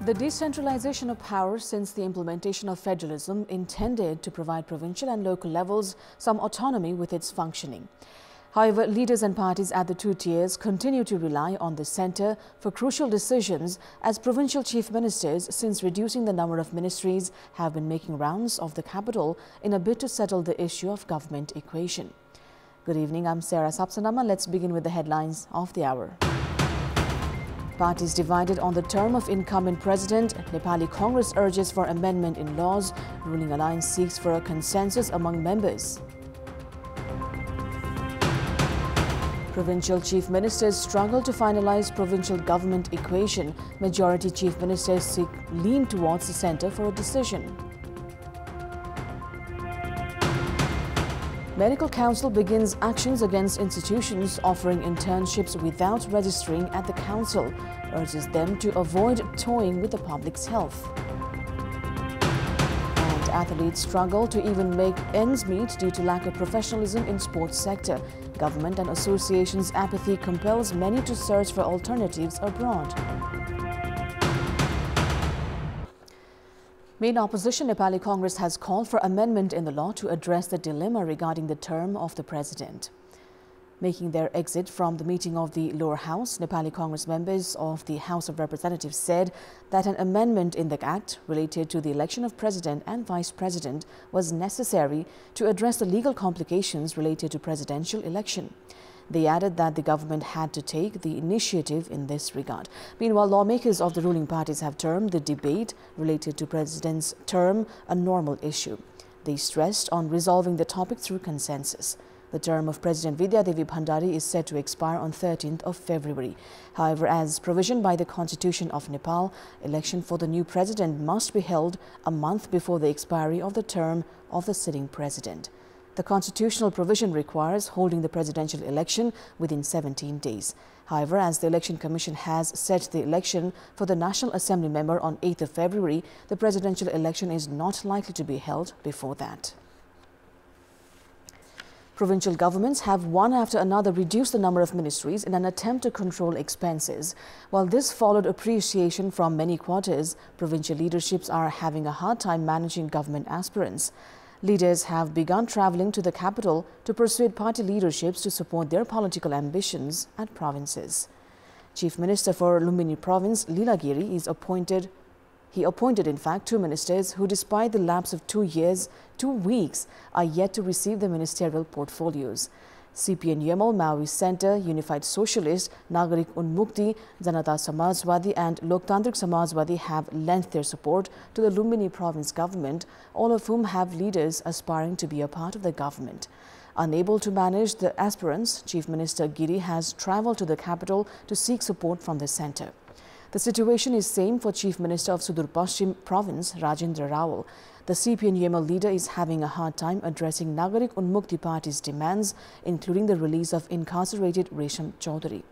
The decentralization of power since the implementation of federalism intended to provide provincial and local levels some autonomy with its functioning. However, leaders and parties at the two tiers continue to rely on the centre for crucial decisions as provincial chief ministers, since reducing the number of ministries, have been making rounds of the capital in a bid to settle the issue of government equation. Good evening, I'm Sarah Sapsanama. Let's begin with the headlines of the hour. Parties divided on the term of incumbent president. Nepali Congress urges for amendment in laws. Ruling alliance seeks for a consensus among members. Provincial chief ministers struggle to finalize provincial government equation. Majority chief ministers lean towards the centre for a decision. Medical Council begins actions against institutions offering internships without registering at the council, urges them to avoid toying with the public's health. And athletes struggle to even make ends meet due to lack of professionalism in sports sector. Government and associations' apathy compels many to search for alternatives abroad. Main opposition Nepali Congress has called for amendment in the law to address the dilemma regarding the term of the president. Making their exit from the meeting of the lower house, Nepali Congress members of the House of Representatives said that an amendment in the Act related to the election of president and vice president was necessary to address the legal complications related to presidential election. They added that the government had to take the initiative in this regard. Meanwhile, lawmakers of the ruling parties have termed the debate related to president's term a normal issue. They stressed on resolving the topic through consensus. The term of President Vidya Devi Bhandari is set to expire on 13th of February. However, as provisioned by the Constitution of Nepal, election for the new president must be held a month before the expiry of the term of the sitting president. The constitutional provision requires holding the presidential election within 17 days. However, as the Election Commission has set the election for the National Assembly member on 8th of February, the presidential election is not likely to be held before that. Provincial governments have one after another reduced the number of ministries in an attempt to control expenses. While this followed appreciation from many quarters, provincial leaderships are having a hard time managing government aspirants. Leaders have begun travelling to the capital to persuade party leaderships to support their political ambitions at provinces. Chief Minister for Lumbini Province, Lilagiri, is appointed. He appointed, in fact, two ministers who, despite the lapse of 2 weeks, are yet to receive the ministerial portfolios. CPN Yamal, Maoist Center, Unified Socialist, Nagarik Unmukti, Janata Samajwadi and Loktantrik Samajwadi have lent their support to the Lumbini province government, all of whom have leaders aspiring to be a part of the government. Unable to manage the aspirants, Chief Minister Giri has travelled to the capital to seek support from the centre. The situation is same for Chief Minister of Sudur Paschim Province, Rajendra Rawal. The CPN Yamal leader is having a hard time addressing Nagarik Unmukti Party's demands, including the release of incarcerated Resham Chaudhary.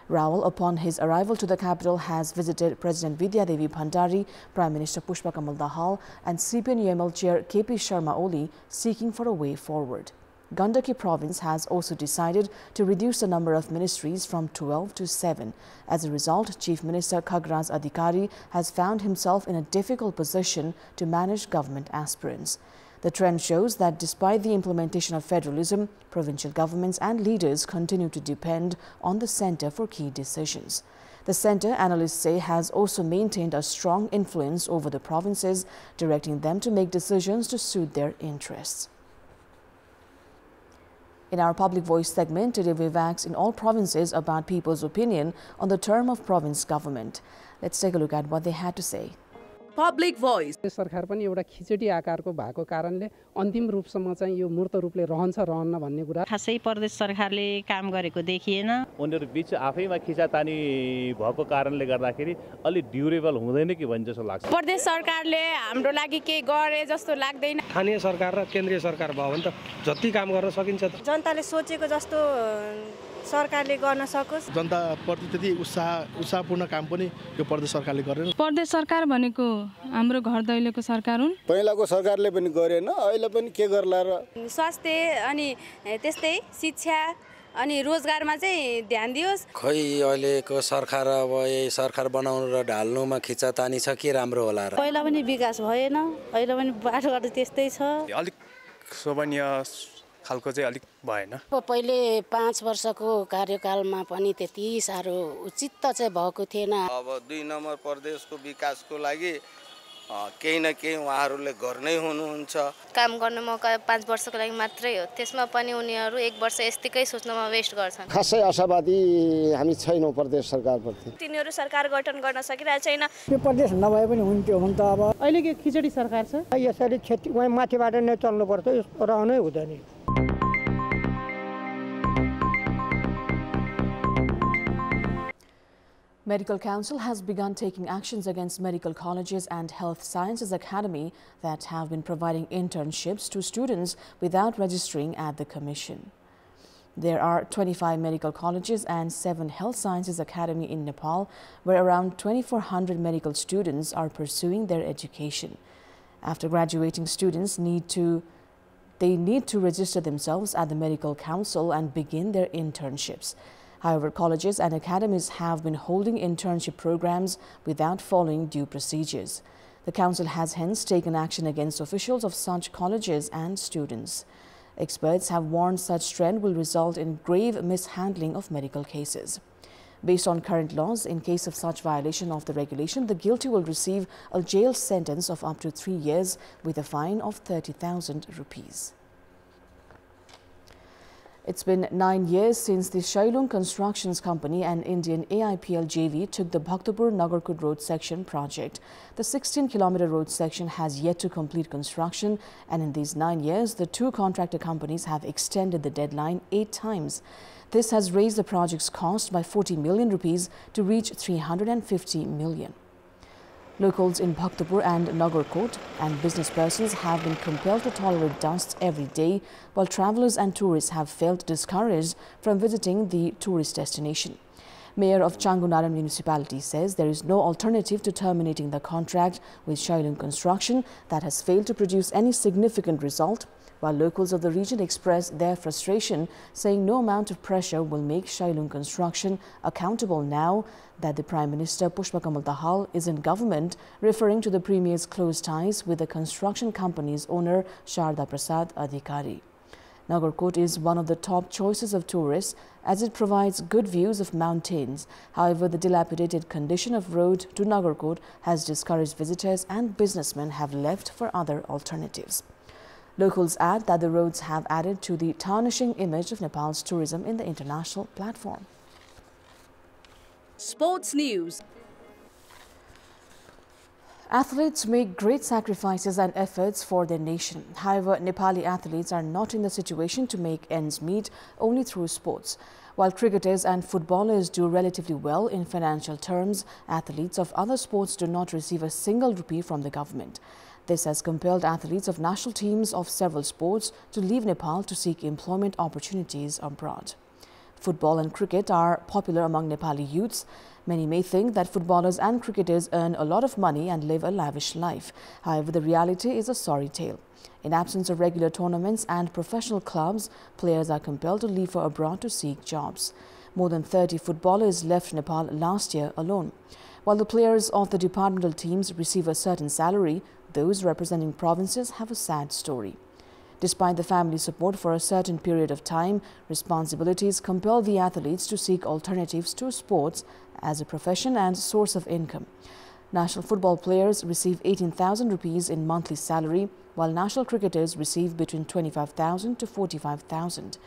Rawal, upon his arrival to the capital, has visited President Vidya Devi Bhandari, Prime Minister Pushpa Kamal Dahal and CPN Yamal Chair KP Sharma Oli, seeking for a way forward. Gandaki province has also decided to reduce the number of ministries from 12 to 7. As a result, Chief Minister Khagraj Adhikari has found himself in a difficult position to manage government aspirants. The trend shows that despite the implementation of federalism, provincial governments and leaders continue to depend on the centre for key decisions. The centre, analysts say, has also maintained a strong influence over the provinces, directing them to make decisions to suit their interests. In our Public Voice segment, today we've asked in all provinces about people's opinion on the term of province government. Let's take a look at what they had to say. Public Voice. सरकार पनि एउटा खिचडी आकारको भएको कारणले अन्तिम रूपसम्म चाहिँ यो मूर्त रूपले रहन्छ रहन्न भन्ने कुरा खासै प्रदेश सरकारले काम गरेको देखिएन। उनीहरु बीच आफैमा खिचातानी भएको कारणले गर्दाखेरि अलि ड्युरेबल हुँदैन कि भन्ने जस्तो लाग्छ। प्रदेश सरकारले हाम्रो लागि के गरे जस्तो लाग्दैन। स्थानीय सरकार र केन्द्रीय सरकार भयो भने त जति काम गर्न सकिन्छ त जनताले सोचेको जस्तो सरकारले गर्न सकोस्। जनता प्रति त्यति उत्साहपूर्ण काम पनि यो प्रदेश सरकारले गरेन। प्रदेश सरकार भनेको हाम्रो घर दैलोको सरकार हुन्। पहिलाको सरकारले पनि गरेन, अहिले पनि के गर्ला र स्वास्थ्य अनि त्यस्तै शिक्षा अनि रोजगारमा चाहिँ ध्यान दियोस्। खै अहिलेको सरकार अब यही सरकार बनाउनु र ढाल्नुमा खिचातानी छ के राम्रो होला र? पहिला पनि विकास भएन, अहिले पनि बाटोघाटो त्यस्तै छ। अलिक शोभनीय खालको चाहिँ अलिक भएन। पहिले 5 वर्षको कार्यकालमा पनि त्यति साह्रो उचित चाहिँ भएको थिएन। अब 2 नम्बर प्रदेशको विकासको लागि केही न केही उहाँहरूले गर्नै हुनुहुन्छ। काम गर्ने मौका 5 वर्षको लागि मात्रै हो, त्यसमा पनि उनीहरू 1 वर्ष यस्तिकै सोच्नमा वेस्ट गर्छन्। खासै आशावादी हामी छैनौँ प्रदेश सरकारप्रति। तिनीहरू सरकार गठन गर्न सकिरहेको छैन। यो प्रदेश नभए पनि हुन्थ्यो हुन त। अब अहिले के खिचडी सरकार छ? यसरी खेती वहाँ माथिबाट नै चल्नुपर्छ, रहनै हुँदैन। Medical Council has begun taking actions against medical colleges and health sciences academy that have been providing internships to students without registering at the commission. There are 25 medical colleges and 7 health sciences academy in Nepal, where around 2,400 medical students are pursuing their education. After graduating, students need to register themselves at the Medical Council and begin their internships. However, colleges and academies have been holding internship programs without following due procedures. The council has hence taken action against officials of such colleges and students. Experts have warned such trend will result in grave mishandling of medical cases. Based on current laws, in case of such violation of the regulation, the guilty will receive a jail sentence of up to 3 years with a fine of 30,000 rupees. It's been 9 years since the Shailung Constructions Company and Indian AIPL JV took the Bhaktapur Road section project. The 16-kilometer road section has yet to complete construction, and in these 9 years, the 2 contractor companies have extended the deadline 8 times. This has raised the project's cost by 40 million rupees to reach 350 million. Locals in Bhaktapur and Nagarkot and business persons have been compelled to tolerate dust every day, while travelers and tourists have felt discouraged from visiting the tourist destination. Mayor of Changunaram municipality says there is no alternative to terminating the contract with Shailung Construction that has failed to produce any significant result, while locals of the region express their frustration, saying no amount of pressure will make Shailung Construction accountable now that the Prime Minister Pushpakamal Dahal is in government, referring to the Premier's close ties with the construction company's owner Sharda Prasad Adhikari. Nagarkot is one of the top choices of tourists as it provides good views of mountains. However, the dilapidated condition of road to Nagarkot has discouraged visitors, and businessmen have left for other alternatives. Locals add that the roads have added to the tarnishing image of Nepal's tourism in the international platform. Sports News. Athletes make great sacrifices and efforts for their nation. However, Nepali athletes are not in the situation to make ends meet only through sports. While cricketers and footballers do relatively well in financial terms, athletes of other sports do not receive a single rupee from the government. This has compelled athletes of national teams of several sports to leave Nepal to seek employment opportunities abroad. Football and cricket are popular among Nepali youths. Many may think that footballers and cricketers earn a lot of money and live a lavish life. However, the reality is a sorry tale. In absence of regular tournaments and professional clubs, players are compelled to leave for abroad to seek jobs. More than 30 footballers left Nepal last year alone. While the players of the departmental teams receive a certain salary, those representing provinces have a sad story. Despite the family support for a certain period of time, responsibilities compel the athletes to seek alternatives to sports as a profession and source of income. National football players receive 18,000 rupees in monthly salary, while national cricketers receive between 25,000 to 45,000.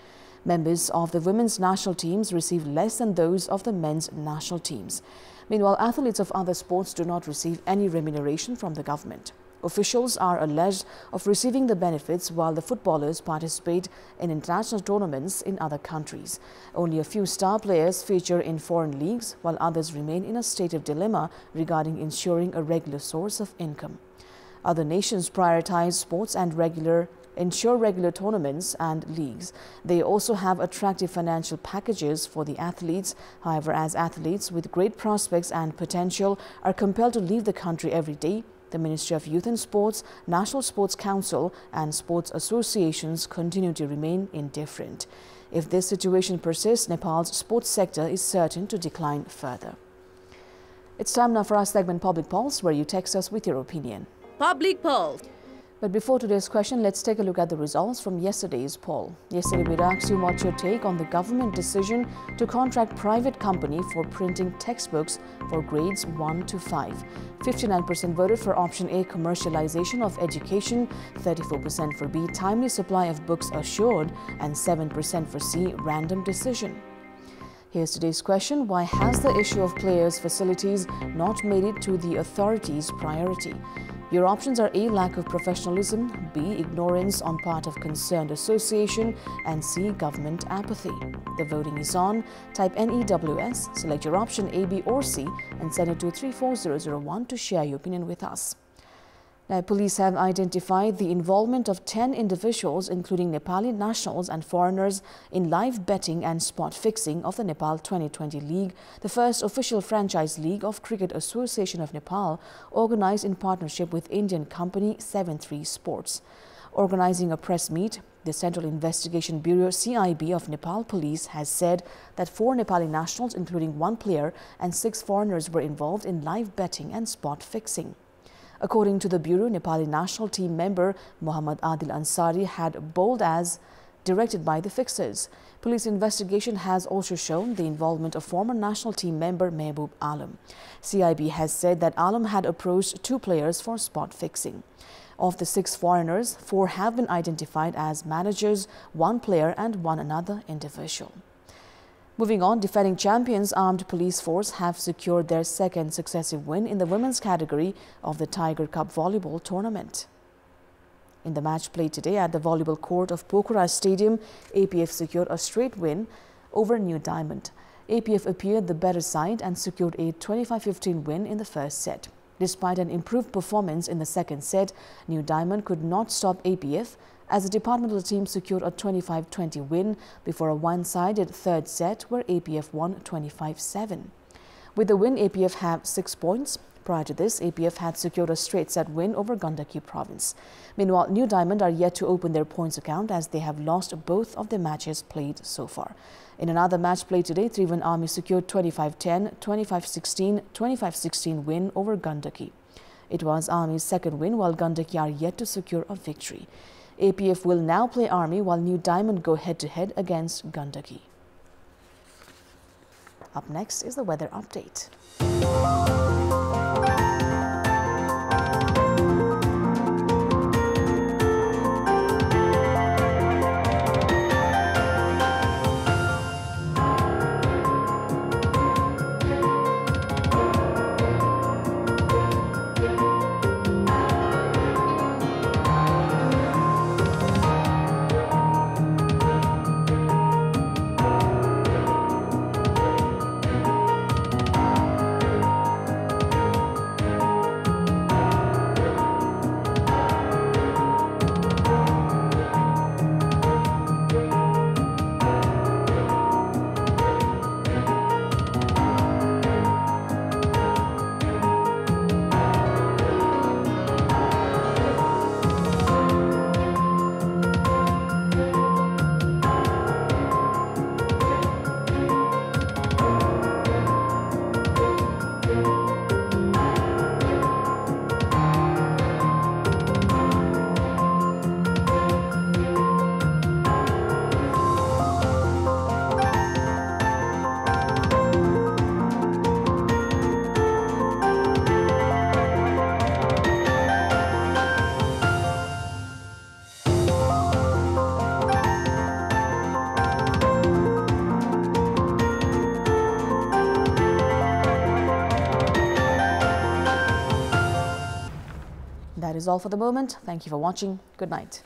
Members of the women's national teams receive less than those of the men's national teams. Meanwhile, athletes of other sports do not receive any remuneration from the government. Officials are alleged of receiving the benefits while the footballers participate in international tournaments in other countries. Only a few star players feature in foreign leagues, while others remain in a state of dilemma regarding ensuring a regular source of income. Other nations prioritize sports and ensure regular tournaments and leagues. They also have attractive financial packages for the athletes. However, as athletes with great prospects and potential are compelled to leave the country every day, The Ministry of Youth and Sports, National Sports Council and sports associations continue to remain indifferent. If this situation persists, Nepal's sports sector is certain to decline further. It's time now for our segment Public Pulse, where you text us with your opinion. Public Pulse. But before today's question, let's take a look at the results from yesterday's poll. Yesterday, we asked you what's your take on the government decision to contract private company for printing textbooks for grades 1 to 5. 59% voted for option A, commercialization of education, 34% for B, timely supply of books assured, and 7% for C, random decision. Here's today's question. Why has the issue of players' facilities not made it to the authorities' priority? Your options are A, lack of professionalism, B, ignorance on part of concerned association, and C, government apathy. The voting is on. Type NEWS, select your option A, B or C and send it to 34001 to share your opinion with us. Now, police have identified the involvement of 10 individuals, including Nepali nationals and foreigners, in live betting and spot fixing of the Nepal 2020 League, the first official franchise league of Cricket Association of Nepal, organized in partnership with Indian company 73 Sports. Organizing a press meet, the Central Investigation Bureau CIB of Nepal Police has said that 4 Nepali nationals, including 1 player, and 6 foreigners were involved in live betting and spot fixing. According to the Bureau, Nepali national team member Muhammad Adil Ansari had bowled as directed by the fixers. Police investigation has also shown the involvement of former national team member Mehboob Alam. CIB has said that Alam had approached 2 players for spot fixing. Of the 6 foreigners, 4 have been identified as managers, 1 player and 1 another individual. Moving on, defending champions Armed Police Force have secured their 2nd successive win in the women's category of the Tiger Cup volleyball tournament. In the match played today at the volleyball court of Pokhara Stadium, APF secured a straight win over New Diamond. APF appeared the better side and secured a 25-15 win in the first set. Despite an improved performance in the second set, New Diamond could not stop APF as the departmental team secured a 25-20 win before a one-sided third set where APF won 25-7. With the win, APF have 6 points. Prior to this, APF had secured a straight set win over Gandaki province. Meanwhile, New Diamond are yet to open their points account as they have lost both of the matches played so far. In another match played today, Trivan Army secured 25-10, 25-16, 25-16 win over Gandaki. It was Army's 2nd win, while Gandaki are yet to secure a victory. APF will now play Army while New Diamond go head-to-head against Gandaki. Up next is the weather update. That is all for the moment. Thank you for watching. Good night.